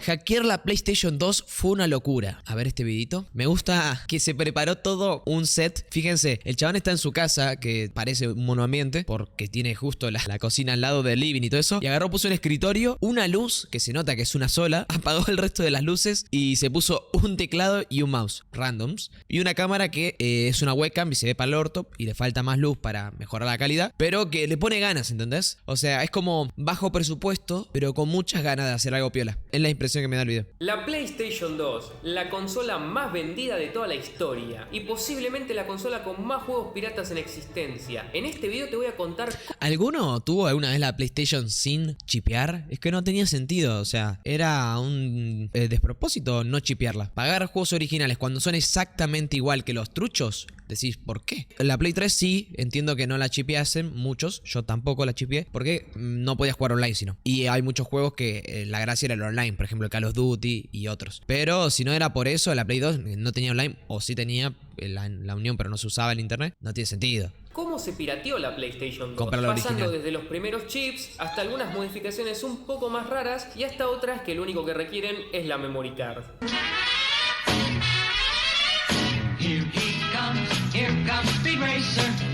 hackear la PlayStation 2 fue una locura. A ver este videito. Me gusta que se preparó todo un set. Fíjense, el chabón está en su casa, que parece un monoambiente, porque tiene justo la cocina al lado del living y todo eso. Y agarró, puso un escritorio, una luz, que se nota que es una sola, apagó el resto de las luces y se puso un teclado y un mouse, randoms. Y una cámara que es una webcam y se ve para el orto y le falta más luz para mejorar la calidad, pero que le pone ganas, ¿entendés? O sea, es como bajo presupuesto, pero con muchas ganas de hacer algo piola. Es la impresión que me da el video. La PlayStation 2, la consola más vendida de toda la historia y posiblemente la consola con más juegos piratas en existencia. En este video te voy a contar... ¿Alguno tuvo alguna vez la PlayStation sin chipear? Es que no tenía sentido, o sea, era un despropósito no chipearla. Pagar juegos originales cuando son exactamente igual que los truchos, decís, ¿por qué? La Play 3 sí, entiendo que no la chipeasen muchos, yo tampoco la chipeé, porque no podías jugar online sino. Y hay muchos juegos que la gracia era el online, por ejemplo Call of Duty y otros. Pero si no era por eso, la Play 2 no tenía online, o sí tenía la unión pero no se usaba el internet, no tiene sentido. ¿Cómo se pirateó la PlayStation 2? Comprarla Pasando original. desde los primeros chips hasta algunas modificaciones un poco más raras y hasta otras que lo único que requieren es la memory card.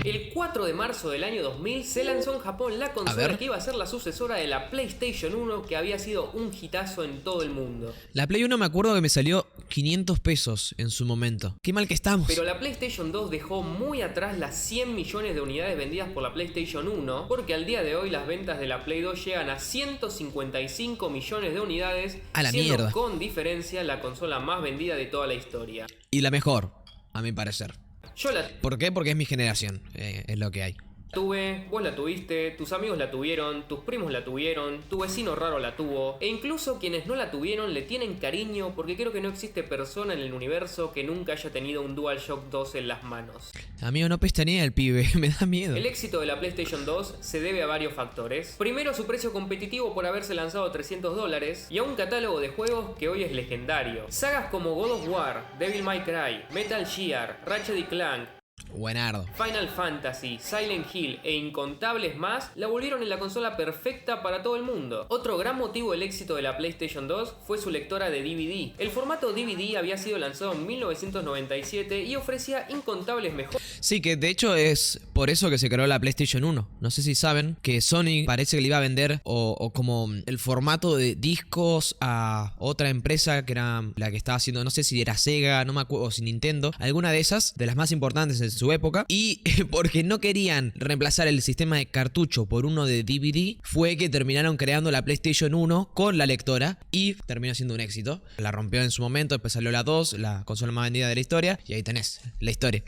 El 4 de marzo del año 2000 se lanzó en Japón la consola que iba a ser la sucesora de la PlayStation 1, que había sido un hitazo en todo el mundo. La Play 1 me acuerdo que me salió 500 pesos en su momento. Qué mal que estamos. Pero la PlayStation 2 dejó muy atrás las 100 millones de unidades vendidas por la PlayStation 1, porque al día de hoy las ventas de la Play 2 llegan a 155 millones de unidades, A la siendo mierda. con diferencia la consola más vendida de toda la historia. Y la mejor, a mi parecer. Yo la ¿Por qué? Porque es mi generación, es lo que hay. tuve, vos la tuviste, tus amigos la tuvieron, tus primos la tuvieron, tu vecino raro la tuvo, e incluso quienes no la tuvieron le tienen cariño, porque creo que no existe persona en el universo que nunca haya tenido un DualShock 2 en las manos. Amigo, no pestanea el pibe, me da miedo. El éxito de la PlayStation 2 se debe a varios factores. Primero, su precio competitivo por haberse lanzado a $300 y a un catálogo de juegos que hoy es legendario. Sagas como God of War, Devil May Cry, Metal Gear, Ratchet & Clank, Buenardo. Final Fantasy, Silent Hill e incontables más la volvieron en la consola perfecta para todo el mundo. Otro gran motivo del éxito de la PlayStation 2 fue su lectora de DVD. El formato DVD había sido lanzado en 1997 y ofrecía incontables mejoras. Sí, que de hecho es por eso que se creó la PlayStation 1. No sé si saben que Sony parece que le iba a vender o como el formato de discos a otra empresa que era la que estaba haciendo, no sé si era Sega, no me acuerdo, o si Nintendo, alguna de esas, de las más importantes en su época, y porque no querían reemplazar el sistema de cartucho por uno de DVD, fue que terminaron creando la PlayStation 1 con la lectora y terminó siendo un éxito. La rompió en su momento, después salió la 2, la consola más vendida de la historia, y ahí tenés la historia.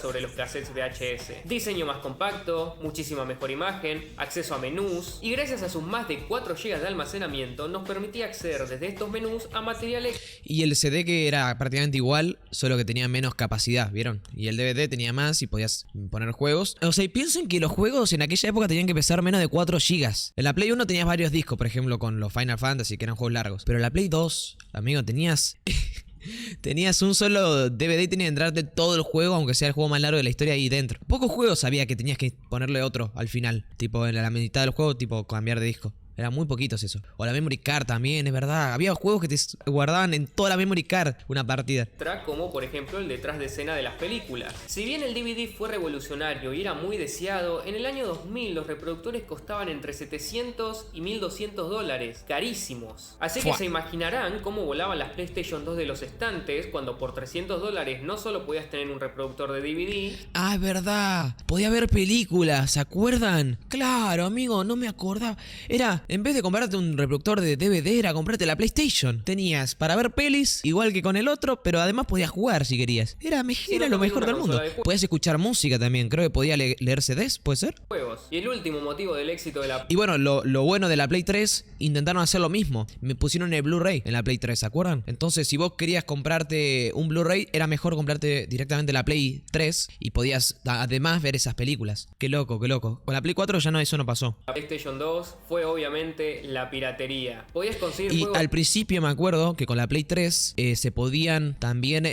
Sobre los cassettes VHS, diseño más compacto, muchísima mejor imagen, acceso a menús, y gracias a sus más de 4 GB de almacenamiento nos permitía acceder desde estos menús a materiales. Y el CD que era prácticamente igual, solo que tenía menos capacidad, ¿vieron? Y el DVD tenía más y podías poner juegos. O sea, y piensen que los juegos en aquella época tenían que pesar menos de 4 GB. En la Play 1 tenías varios discos, por ejemplo, con los Final Fantasy, que eran juegos largos. Pero en la Play 2, amigo, tenías un solo DVD y tenías que entrarte todo el juego, aunque sea el juego más largo de la historia ahí dentro. Pocos juegos sabía que tenías que ponerle otro al final, tipo en la mitad del juego, tipo cambiar de disco. Eran muy poquitos eso. O la memory card también, es verdad. Había juegos que te guardaban en toda la memory card una partida. Como por ejemplo el detrás de escena de las películas. Si bien el DVD fue revolucionario y era muy deseado, en el año 2000 los reproductores costaban entre $700 y $1200, carísimos. Así que se imaginarán cómo volaban las PlayStation 2 de los estantes cuando por $300 no solo podías tener un reproductor de DVD. Ah, es verdad. Podía ver películas, ¿se acuerdan? Claro, amigo, no me acordaba. Era, en vez de comprarte un reproductor de DVD, era comprarte la PlayStation. Tenías para ver pelis, igual que con el otro, pero además podías jugar si querías. Era lo mejor del mundo. Podías escuchar música también, creo que podía leer CDs, ¿puede ser? Juegos. Y el último motivo del éxito de la... Y bueno, lo bueno de la Play 3, intentaron hacer lo mismo. Me pusieron el Blu-ray en la Play 3, ¿se acuerdan? Entonces, si vos querías comprarte un Blu-ray, era mejor comprarte directamente la Play 3 y podías además ver esas películas. Qué loco, qué loco. Con la Play 4 ya no, eso no pasó. La PlayStation 2 fue obviamente obviamente la piratería. Podías conseguir Y juegos... al principio me acuerdo que con la Play 3 se podían también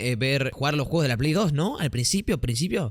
jugar los juegos de la Play 2, ¿no? Al principio,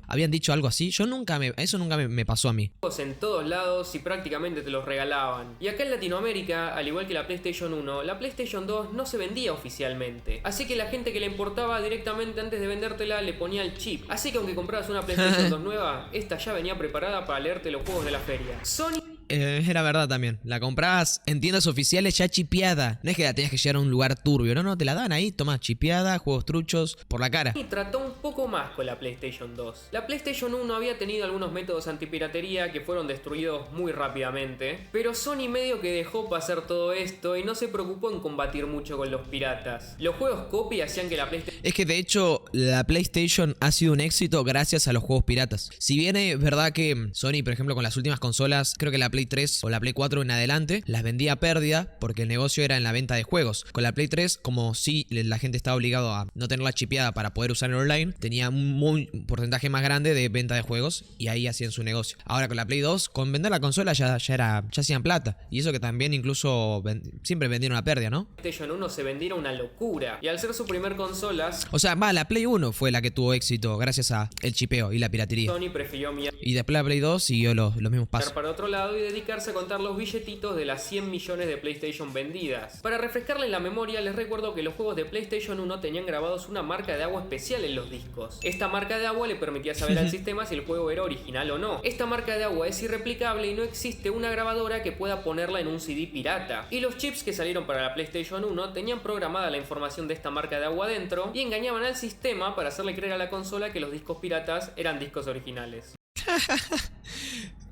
habían dicho algo así. Eso nunca me pasó a mí. en todos lados y prácticamente te los regalaban. Y acá en Latinoamérica, al igual que la PlayStation 1, la PlayStation 2 no se vendía oficialmente. Así que la gente que la importaba directamente antes de vendértela le ponía el chip. Así que aunque comprabas una PlayStation 2 nueva, esta ya venía preparada para leerte los juegos de la feria. Sony Era verdad también. La comprabas en tiendas oficiales ya chipeada. No es que la tenías que llevar a un lugar turbio. No, te la dan ahí. Toma, chipeada, juegos truchos, por la cara. y trató un poco más con la PlayStation 2. La PlayStation 1 había tenido algunos métodos antipiratería que fueron destruidos muy rápidamente, pero Sony medio que dejó pasar todo esto y no se preocupó en combatir mucho con los piratas. Los juegos copy hacían que la PlayStation... Es que de hecho la PlayStation ha sido un éxito gracias a los juegos piratas. Si bien es verdad que Sony, por ejemplo, con las últimas consolas, creo que la Play 3 o la Play 4 en adelante, las vendía a pérdida porque el negocio era en la venta de juegos. Con la Play 3, como sí la gente estaba obligado a no tenerla chipeada para poder usar en online, tenía un porcentaje más grande de venta de juegos y ahí hacían su negocio. Ahora con la Play 2, con vender la consola ya hacían plata. Y eso que también incluso siempre vendieron a pérdida, ¿no? PlayStation 1 se vendiera una locura. Y al ser su primer consola, O sea, la Play 1 fue la que tuvo éxito gracias a el chipeo y la piratería. Sony prefirió mirar Y después la Play 2 siguió los mismos pasos. para otro lado y dedicarse a contar los billetitos de las 100 millones de PlayStation vendidas. Para refrescarle la memoria, les recuerdo que los juegos de PlayStation 1 tenían grabados una marca de agua especial en los discos. Esta marca de agua le permitía saber al sistema si el juego era original o no. Esta marca de agua es irreplicable y no existe una grabadora que pueda ponerla en un CD pirata. Y los chips que salieron para la PlayStation 1 tenían programada la información de esta marca de agua dentro y engañaban al sistema para hacerle creer a la consola que los discos piratas eran discos originales.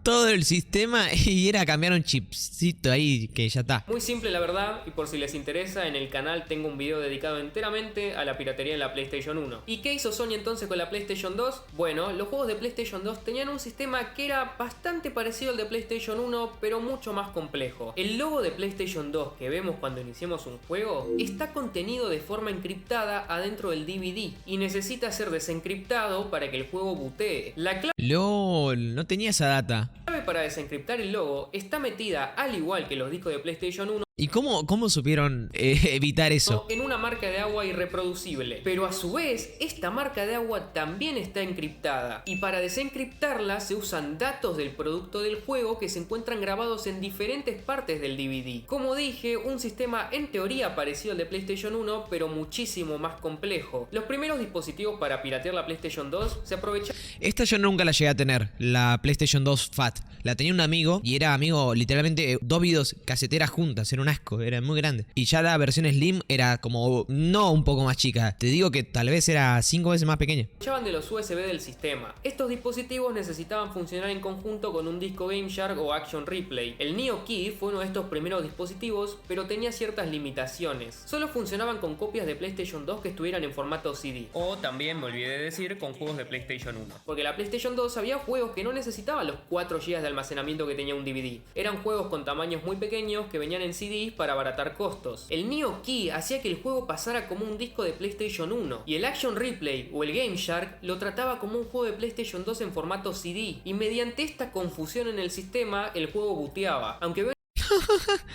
Todo el sistema y era cambiar un chipcito ahí que ya está. Muy simple la verdad, y por si les interesa, en el canal tengo un video dedicado enteramente a la piratería en la PlayStation 1. ¿Y qué hizo Sony entonces con la PlayStation 2? Bueno, los juegos de PlayStation 2 tenían un sistema que era bastante parecido al de PlayStation 1, pero mucho más complejo. El logo de PlayStation 2 que vemos cuando iniciamos un juego está contenido de forma encriptada adentro del DVD y necesita ser desencriptado para que el juego bootee. La clave LOL, no tenía esa data. para desencriptar el logo está metida, al igual que los discos de PlayStation 1, ¿Y cómo supieron evitar eso? en una marca de agua irreproducible. Pero a su vez, esta marca de agua también está encriptada. Y para desencriptarla se usan datos del producto del juego que se encuentran grabados en diferentes partes del DVD. Como dije, un sistema en teoría parecido al de PlayStation 1, pero muchísimo más complejo. Los primeros dispositivos para piratear la PlayStation 2 se aprovecharon... Esta yo nunca la llegué a tener, la PlayStation 2 Fat. La tenía un amigo y era amigo literalmente dos videos caseteras juntas, era un asco, era muy grande. Y ya la versión Slim era como, no un poco más chica, te digo que tal vez era 5 veces más pequeña. de los USB del sistema. Estos dispositivos necesitaban funcionar en conjunto con un disco Game Shark o Action Replay. El Neo Key fue uno de estos primeros dispositivos, pero tenía ciertas limitaciones. Solo funcionaban con copias de PlayStation 2 que estuvieran en formato CD. O también, me olvidé de decir, con juegos de PlayStation 1. Porque la PlayStation 2 había juegos que no necesitaban los 4 GB de almacenamiento que tenía un DVD. Eran juegos con tamaños muy pequeños que venían en CDs para abaratar costos. El Neo Key hacía que el juego pasara como un disco de PlayStation 1 y el Action Replay o el Game Shark lo trataba como un juego de PlayStation 2 en formato CD, y mediante esta confusión en el sistema el juego booteaba. Aunque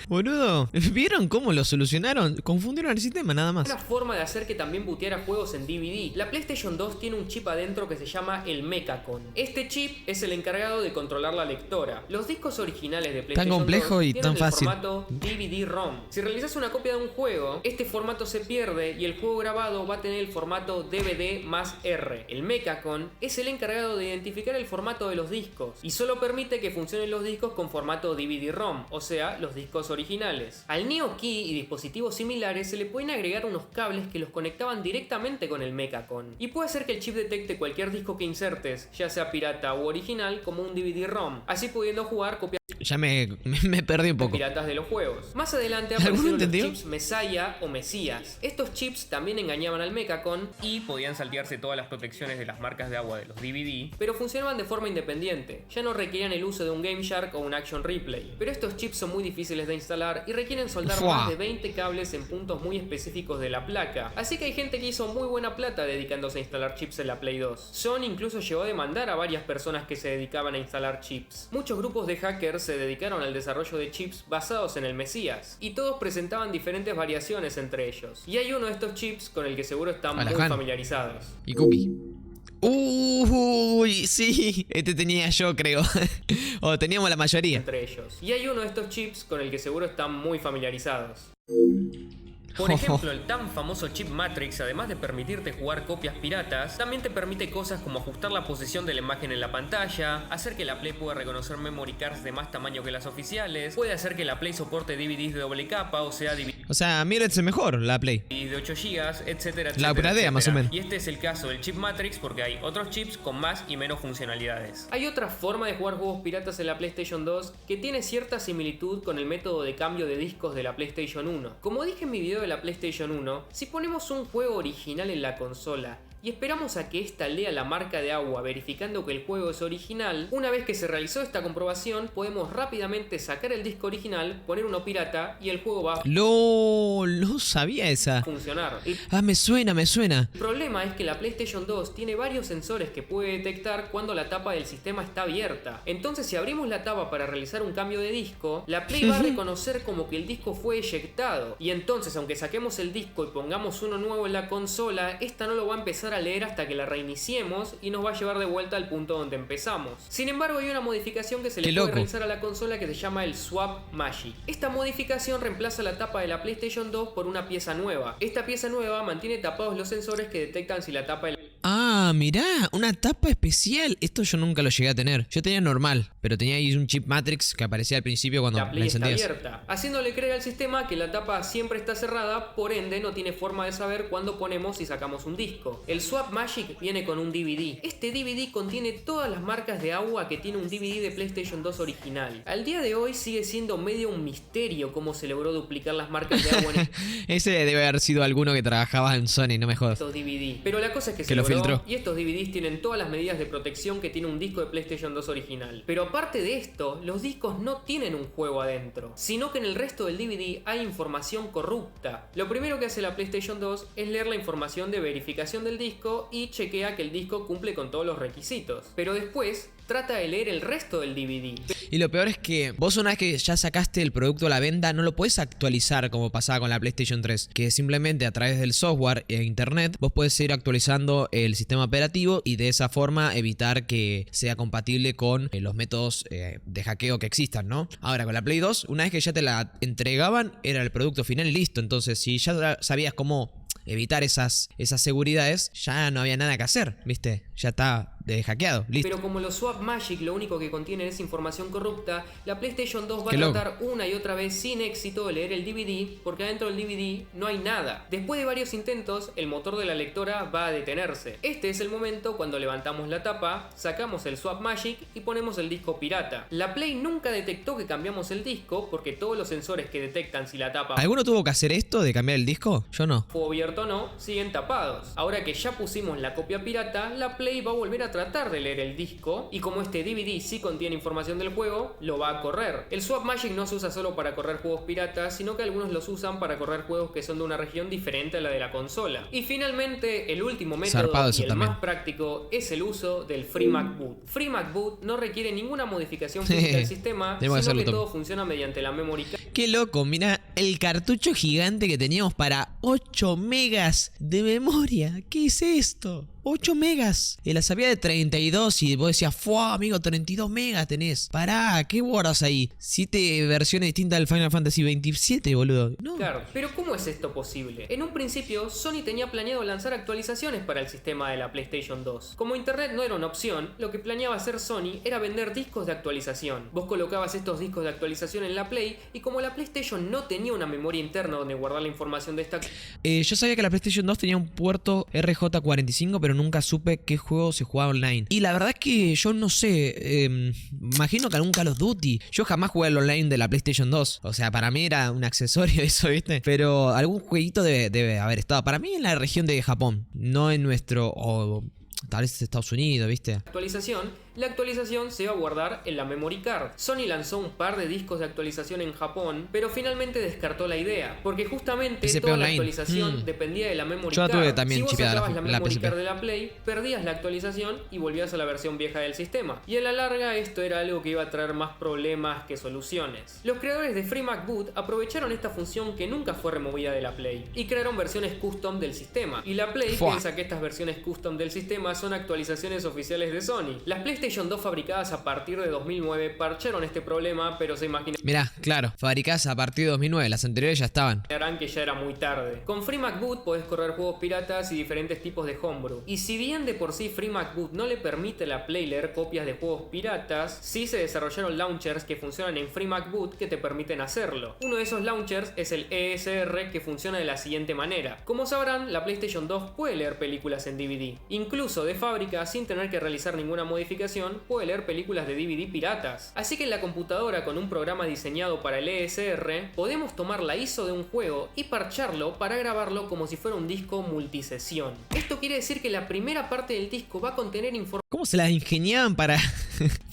Boludo, ¿vieron cómo lo solucionaron? Confundieron el sistema nada más. una forma de hacer que también booteara juegos en DVD. La PlayStation 2 tiene un chip adentro que se llama el Mechacon. Este chip es el encargado de controlar la lectora. Los discos originales de PlayStation 2 complejo y tienen tan fácil. el formato DVD-ROM. Si realizas una copia de un juego, este formato se pierde y el juego grabado va a tener el formato DVD más R. El Mechacon es el encargado de identificar el formato de los discos y solo permite que funcionen los discos con formato DVD-ROM, o sea, los discos originales. Al Neo Key y dispositivos similares se le pueden agregar unos cables que los conectaban directamente con el Mechacon. Y puede ser que el chip detecte cualquier disco que insertes, ya sea pirata u original, como un DVD-ROM, así pudiendo jugar copias Ya me perdí un poco. piratas de los juegos. Más adelante ¿Alguno aparecieron los entendió? chips Messiah o Mesías. Estos chips también engañaban al Mechacon y podían saltearse todas las protecciones de las marcas de agua de los DVD, pero funcionaban de forma independiente. Ya no requerían el uso de un Game Shark o un Action Replay. Pero estos chips son muy difíciles de instalar y requieren soldar Fua. más de 20 cables en puntos muy específicos de la placa. Así que hay gente que hizo muy buena plata dedicándose a instalar chips en la Play 2. Sony incluso llegó a demandar a varias personas que se dedicaban a instalar chips. Muchos grupos de hackers se dedicaron al desarrollo de chips basados en el Mesías, y todos presentaban diferentes variaciones entre ellos. Y hay uno de estos chips con el que seguro están muy familiarizados. Y Cookie. Uy, sí, este tenía yo, creo. O teníamos la mayoría. Entre ellos. Y hay uno de estos chips con el que seguro están muy familiarizados. Por ejemplo, el tan famoso chip Matrix, además de permitirte jugar copias piratas, también te permite cosas como ajustar la posición de la imagen en la pantalla, hacer que la Play pueda reconocer memory cards de más tamaño que las oficiales, puede hacer que la Play soporte DVDs de doble capa, o sea, mira, es mejor la Play. de 8 GB, etcétera, La upgradea más o menos. Y este es el caso del chip Matrix porque hay otros chips con más y menos funcionalidades. Hay otra forma de jugar juegos piratas en la PlayStation 2 que tiene cierta similitud con el método de cambio de discos de la PlayStation 1. Como dije en mi video de la PlayStation 1, si ponemos un juego original en la consola y esperamos a que ésta lea la marca de agua verificando que el juego es original, una vez que se realizó esta comprobación podemos rápidamente sacar el disco original, poner uno pirata y el juego va a No sabía esa. funcionar. Me suena. El problema es que la PlayStation 2 tiene varios sensores que puede detectar cuando la tapa del sistema está abierta. Entonces si abrimos la tapa para realizar un cambio de disco, la Play va a reconocer como que el disco fue eyectado. Y entonces aunque saquemos el disco y pongamos uno nuevo en la consola, esta no lo va a empezar a leer hasta que la reiniciemos y nos va a llevar de vuelta al punto donde empezamos. Sin embargo, hay una modificación que se le puede realizar a la consola que se llama el Swap Magic. Esta modificación reemplaza la tapa de la PlayStation 2 por una pieza nueva. Esta pieza nueva mantiene tapados los sensores que detectan si la tapa de mirá, una tapa especial. Esto yo nunca lo llegué a tener. Yo tenía normal, pero tenía ahí un chip Matrix que aparecía al principio cuando la Play la está encendías. abierta, haciéndole creer al sistema que la tapa siempre está cerrada, por ende no tiene forma de saber cuándo ponemos y sacamos un disco. El Swap Magic viene con un DVD. Este DVD contiene todas las marcas de agua que tiene un DVD de PlayStation 2 original. Al día de hoy sigue siendo medio un misterio cómo se logró duplicar las marcas de agua en Ese debe haber sido alguno que trabajaba en Sony, no me jodas. estos DVD. Pero la cosa es que se lo logró, filtró. y estos DVDs tienen todas las medidas de protección que tiene un disco de PlayStation 2 original. Pero aparte de esto, los discos no tienen un juego adentro, sino que en el resto del DVD hay información corrupta. Lo primero que hace la PlayStation 2 es leer la información de verificación del disco y chequea que el disco cumple con todos los requisitos. Pero después trata de leer el resto del DVD. Y lo peor es que vos una vez que ya sacaste el producto a la venta no lo podés actualizar como pasaba con la PlayStation 3, que simplemente a través del software e internet vos podés ir actualizando el sistema operativo y de esa forma evitar que sea compatible con los métodos de hackeo que existan, ¿no? Ahora con la Play 2, una vez que ya te la entregaban era el producto final y listo. Entonces si ya sabías cómo evitar esas seguridades, ya no había nada que hacer, ¿viste? Ya está hackeado, listo. Pero como los Swap Magic lo único que contienen es información corrupta, la PlayStation 2 va a tratar una y otra vez sin éxito de leer el DVD, porque adentro del DVD no hay nada. Después de varios intentos, el motor de la lectora va a detenerse. Este es el momento cuando levantamos la tapa, sacamos el Swap Magic y ponemos el disco pirata. La Play nunca detectó que cambiamos el disco, porque todos los sensores que detectan si la tapa ¿Alguno tuvo que hacer esto de cambiar el disco? Yo no. fue abierto o no, siguen tapados. Ahora que ya pusimos la copia pirata, la Play va a volver a tratar de leer el disco, y como este DVD sí contiene información del juego, lo va a correr. El Swap Magic no se usa solo para correr juegos piratas, sino que algunos los usan para correr juegos que son de una región diferente a la de la consola. Y finalmente, el último método y el más práctico es el uso del FreeMac Boot. FreeMac Boot no requiere ninguna modificación física del sistema, sino que todo funciona mediante la memory card. Qué loco, mira el cartucho gigante que teníamos para 8 megas de memoria. ¿Qué es esto? 8 megas. Y la sabía de 32 y vos decías, ¡fua, amigo! 32 megas tenés. Pará, ¿qué guardas ahí? 7 versiones distintas del Final Fantasy 27, boludo. No. Claro, pero ¿cómo es esto posible? En un principio, Sony tenía planeado lanzar actualizaciones para el sistema de la PlayStation 2. Como internet no era una opción, lo que planeaba hacer Sony era vender discos de actualización. Vos colocabas estos discos de actualización en la Play y como la PlayStation no tenía una memoria interna donde guardar la información de esta... yo sabía que la PlayStation 2 tenía un puerto RJ45, pero nunca supe qué juego se jugaba online. Y la verdad es que yo no sé, imagino que algún Call of Duty. Yo jamás jugué al online de la PlayStation 2. O sea, para mí era un accesorio eso, ¿viste? Pero algún jueguito debe haber estado. Para mí en la región de Japón, no en nuestro... o tal vez Estados Unidos, ¿viste? Actualización, la actualización se iba a guardar en la memory card. Sony lanzó un par de discos de actualización en Japón, pero finalmente descartó la idea, porque justamente PSP toda la Online. actualización dependía de la memory Yo la card. tuve también si vos chipeada sacabas la la memory PSP. card de la Play, perdías la actualización y volvías a la versión vieja del sistema. Y a la larga esto era algo que iba a traer más problemas que soluciones. Los creadores de FreeMacBoot aprovecharon esta función que nunca fue removida de la Play y crearon versiones custom del sistema. Y la Play piensa que estas versiones custom del sistema son actualizaciones oficiales de Sony. Las PlayStation 2 fabricadas a partir de 2009 parcharon este problema, pero se imaginarán Mirá, claro, fabricadas a partir de 2009, las anteriores ya estaban. que ya era muy tarde. Con FreeMacBoot podés correr juegos piratas y diferentes tipos de homebrew. Y si bien de por sí FreeMacBoot no le permite a la Play leer copias de juegos piratas, sí se desarrollaron launchers que funcionan en FreeMacBoot que te permiten hacerlo. Uno de esos launchers es el ESR, que funciona de la siguiente manera. Como sabrán, la PlayStation 2 puede leer películas en DVD. Incluso de fábrica, sin tener que realizar ninguna modificación, puede leer películas de DVD piratas. Así que en la computadora, con un programa diseñado para el ESR, podemos tomar la ISO de un juego y parcharlo para grabarlo como si fuera un disco multisesión. Esto quiere decir que la primera parte del disco va a contener ¿Cómo se las ingeniaban para,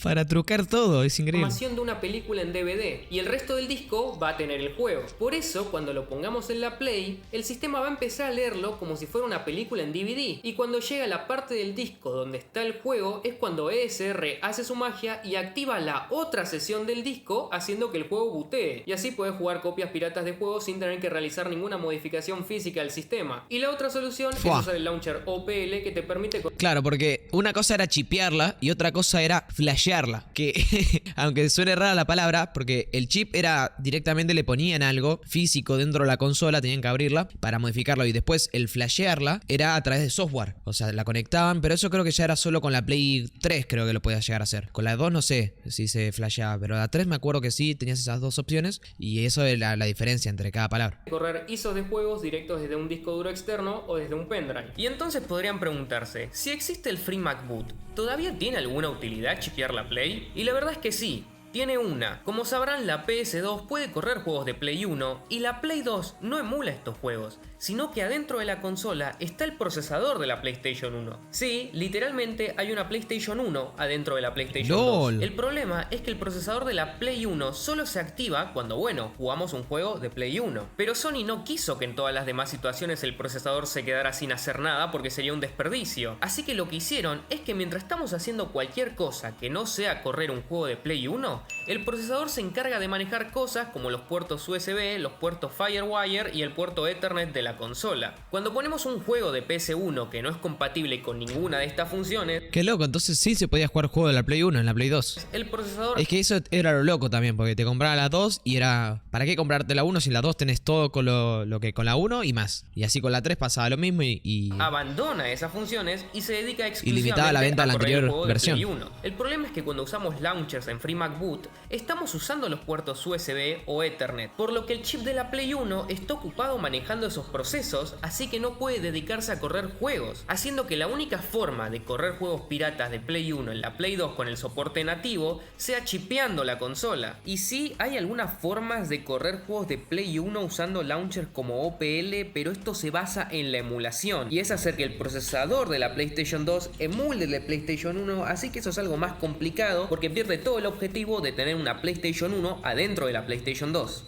para trucar todo? Es increíble. información de una película en DVD y el resto del disco va a tener el juego. Por eso, cuando lo pongamos en la Play, el sistema va a empezar a leerlo como si fuera una película en DVD. Y cuando llega a la parte del disco donde está el juego, es cuando ESR hace su magia y activa la otra sesión del disco, haciendo que el juego bootee. Y así puedes jugar copias piratas de juegos sin tener que realizar ninguna modificación física al sistema. Y la otra solución es usar el launcher OPL, que te permite... Claro, porque una cosa era chipearla y otra cosa era flashearla. Que aunque suene rara la palabra, porque el chip era directamente le ponían algo físico dentro de la consola, tenían que abrirla para modificarlo, y después el flashearla era a través de software. O sea, la conectaban, pero eso creo que ya era solo con la Play 3, creo que lo podías llegar a hacer. Con la 2 no sé si se flasheaba, pero la 3 me acuerdo que sí, tenías esas dos opciones, y eso es la diferencia entre cada palabra. Correr ISOs de juegos directos desde un disco duro externo o desde un pendrive. Y entonces podrían preguntarse, si existe el FreeMacBoot, ¿todavía tiene alguna utilidad chipear la Play? Y la verdad es que sí. Tiene una. Como sabrán, la PS2 puede correr juegos de Play 1 y la Play 2 no emula estos juegos, sino que adentro de la consola está el procesador de la PlayStation 1. Sí, literalmente hay una PlayStation 1 adentro de la PlayStation 2. El problema es que el procesador de la Play 1 solo se activa cuando, bueno, jugamos un juego de Play 1. Pero Sony no quiso que en todas las demás situaciones el procesador se quedara sin hacer nada, porque sería un desperdicio. Así que lo que hicieron es que mientras estamos haciendo cualquier cosa que no sea correr un juego de Play 1, el procesador se encarga de manejar cosas como los puertos USB, los puertos Firewire y el puerto Ethernet de la consola. Cuando ponemos un juego de PS1 que no es compatible con ninguna de estas funciones... Qué loco, entonces sí se podía jugar juego de la Play 1 en la Play 2. El procesador... Es que eso era lo loco también, porque te compraba la 2 y era... ¿Para qué comprarte la 1 si en la 2 tenés todo con lo que con la 1 y más? Y así con la 3 pasaba lo mismo y... abandona esas funciones y se dedica exclusivamente limitaba la venta a de la correr el anterior juego de versión. Play 1. El problema es que cuando usamos launchers en FreeMacBoot, estamos usando los puertos USB o Ethernet, por lo que el chip de la Play 1 está ocupado manejando esos procesos, así que no puede dedicarse a correr juegos, haciendo que la única forma de correr juegos piratas de Play 1 en la Play 2 con el soporte nativo sea chipeando la consola. Y sí, hay algunas formas de correr juegos de Play 1 usando launchers como OPL, pero esto se basa en la emulación, y es hacer que el procesador de la PlayStation 2 emule el de PlayStation 1, así que eso es algo más complicado porque pierde todo el objetivo de tener una PlayStation 1 adentro de la PlayStation 2.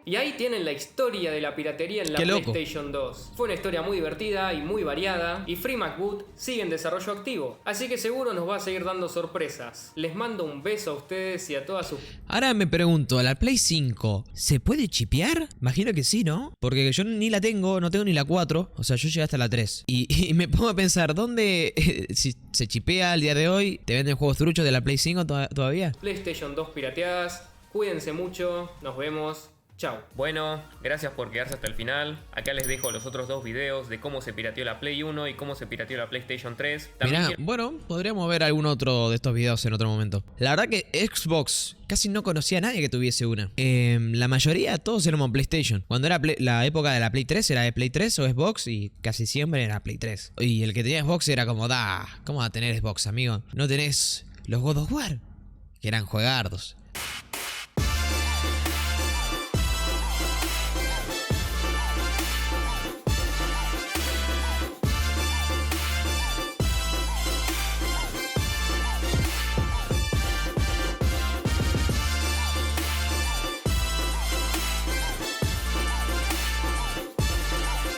Y ahí tienen la historia de la piratería en la PlayStation 2. Fue una historia muy divertida y muy variada, y FreeMacBoot sigue en desarrollo activo, así que seguro nos va a seguir dando sorpresas. Les mando un beso a ustedes y a todas sus... Ahora me pregunto, ¿la Play 5 se puede chipear? Imagino que sí, ¿no? Porque yo ni la tengo, no tengo ni la 4, o sea, yo llegué hasta la 3. Y me pongo a pensar, ¿dónde si se chipea al día de hoy? ¿Te venden juegos truchos de la Play 5 todavía? PlayStation 2 pirateadas, cuídense mucho, nos vemos. Chao. Bueno, gracias por quedarse hasta el final. Acá les dejo los otros dos videos de cómo se pirateó la Play 1 y cómo se pirateó la PlayStation 3. Mirá, bueno, podríamos ver algún otro de estos videos en otro momento. La verdad que Xbox casi no conocía a nadie que tuviese una. La mayoría, todos éramos PlayStation. Cuando era la época de la Play 3, era de Play 3 o Xbox, y casi siempre era Play 3. Y el que tenía Xbox era como, ¿cómo va a tener Xbox, amigo? ¿No tenés los God of War? Que eran juegardos.